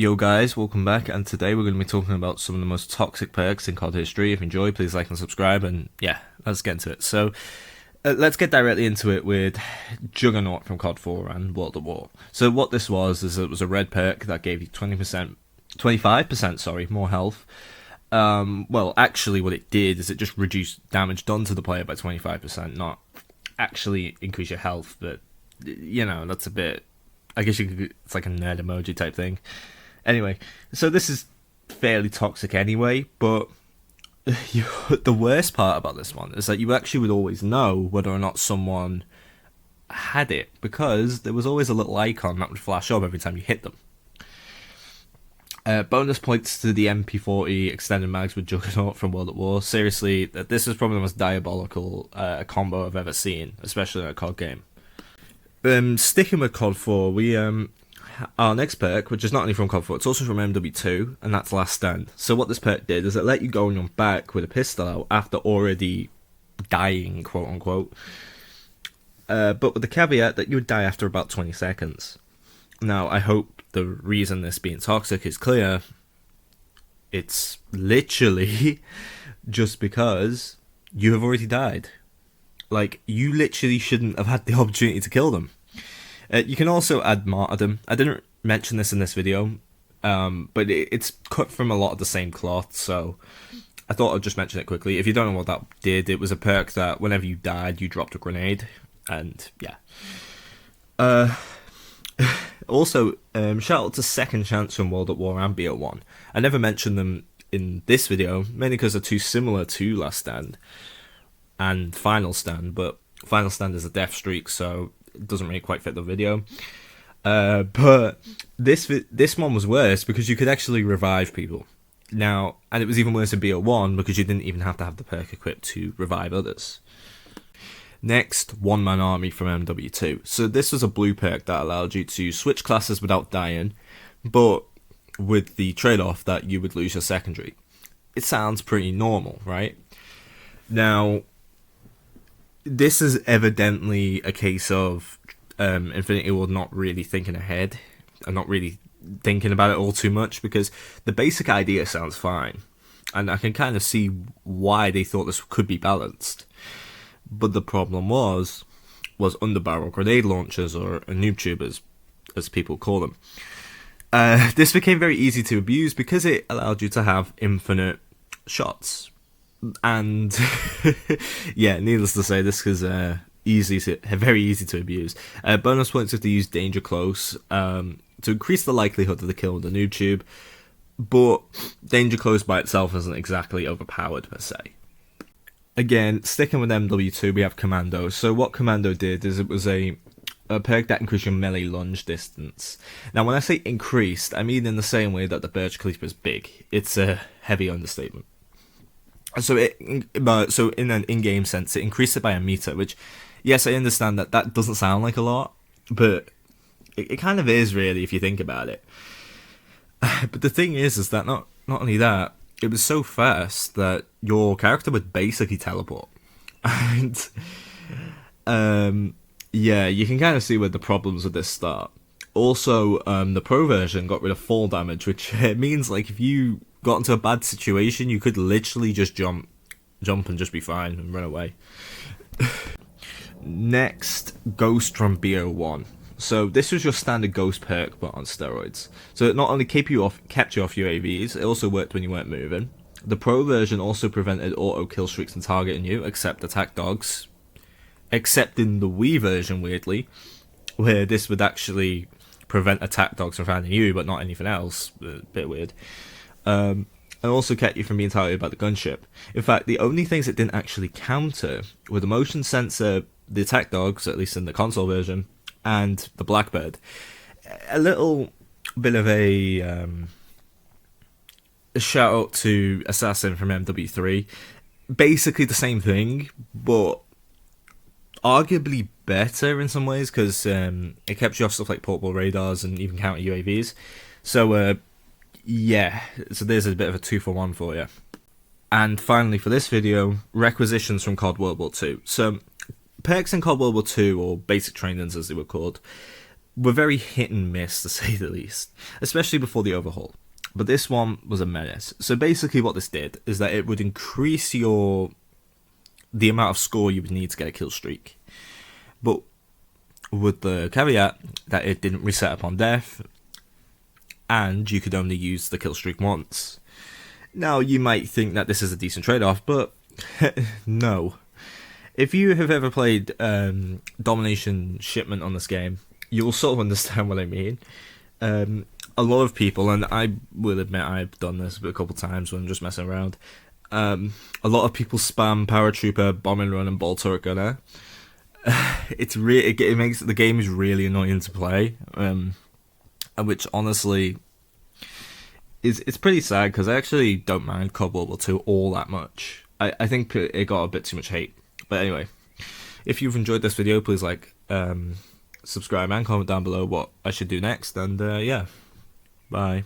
Yo guys, welcome back, and today we're going to be talking about some of the most toxic perks in COD history. If you enjoy, please like and subscribe, and yeah, let's get into it. So, let's get directly into it with Juggernaut from COD 4 and World at War. So what this was, is it was a red perk that gave you 25% more health. Well, actually what it did is it just reduced damage done to the player by 25%, not actually increase your health, but, you know, that's a bit, I guess it's like a nerd emoji type thing. Anyway, so this is fairly toxic anyway, but the worst part about this one is that you actually would always know whether or not someone had it, because there was always a little icon that would flash up every time you hit them. Bonus points to the MP40 extended mags with Juggernaut from World at War. Seriously, this is probably the most diabolical combo I've ever seen, especially in a COD game. Sticking with COD 4, our next perk, which is not only from COD 4, it's also from MW2, and that's Last Stand. So what this perk did is it let you go on your back with a pistol out after already dying, quote unquote, but with the caveat that you would die after about 20 seconds. Now, I hope the reason this being toxic is clear. It's literally just because you have already died. Like, you literally shouldn't have had the opportunity to kill them. You can also add martyrdom. I didn't mention this in this video, but it's cut from a lot of the same cloth, so I thought I'd just mention it quickly. If you don't know what that did, it was a perk that whenever you died, you dropped a grenade, and yeah. Also, shout out to Second Chance from World at War and BO1. I never mentioned them in this video, mainly because they're too similar to Last Stand and Final Stand, but Final Stand is a death streak, so it doesn't really quite fit the video. But this one was worse because you could actually revive people. Now, and it was even worse in BO1 because you didn't even have to have the perk equipped to revive others. Next, One Man Army from MW2. So this was a blue perk that allowed you to switch classes without dying, but with the trade-off that you would lose your secondary. It sounds pretty normal, right? Now, this is evidently a case of Infinity Ward not really thinking ahead and not really thinking about it all too much, because the basic idea sounds fine, and I can kind of see why they thought this could be balanced. But the problem was underbarrel grenade launchers, or noob tubers, as people call them. This became very easy to abuse because it allowed you to have infinite shots. And yeah, needless to say, this is very easy to abuse. Bonus points if they use danger close to increase the likelihood of the kill with the noob tube, but danger close by itself isn't exactly overpowered per se. Again, sticking with MW2, we have Commando. So what Commando did is it was a perk that increased your melee lunge distance. Now, when I say increased, I mean in the same way that the Burj Khalifa is big. It's a heavy understatement. So in an in-game sense, it increased it by a meter, which, yes, I understand that doesn't sound like a lot, but it kind of is, really, if you think about it. But the thing is that not only that, it was so fast that your character would basically teleport. And, yeah, you can kind of see where the problems with this start. Also, the Pro version got rid of fall damage, which means, like, if you got into a bad situation, you could literally just jump and just be fine and run away. Next, Ghost from BO1. So this was your standard Ghost perk, but on steroids. So it not only kept you off UAVs, it also worked when you weren't moving. The Pro version also prevented auto kill streaks and targeting you, except attack dogs. Except in the Wii version, weirdly, where this would actually prevent attack dogs from finding you, but not anything else. A bit weird. And also kept you from being targeted by the gunship. In fact, the only things it didn't actually counter were the motion sensor, the attack dogs, at least in the console version, and the Blackbird. A little bit of a shout out to Assassin from MW3. Basically the same thing, but arguably better in some ways, because it kept you off stuff like portable radars and even counter UAVs. So yeah, so there's a bit of a 2-for-1 for you. And finally for this video, Requisitions from COD World War II. So perks in COD World War II, or basic trainings as they were called, were very hit and miss, to say the least, especially before the overhaul. But this one was a menace. So basically what this did is that it would increase the amount of score you would need to get a kill streak. But with the caveat that it didn't reset upon death, and you could only use the kill streak once. Now, you might think that this is a decent trade-off, but no. If you have ever played Domination Shipment on this game, you will sort of understand what I mean. A lot of people, and I will admit I've done this a couple times when I'm just messing around, a lot of people spam Paratrooper, Bombing Run, and Ball Turret Gunner. It makes the game is really annoying to play, which honestly it's pretty sad, because I actually don't mind COD World War 2 all that much. I think it got a bit too much hate. But anyway, if you've enjoyed this video, please like, subscribe, and comment down below what I should do next. And yeah, bye.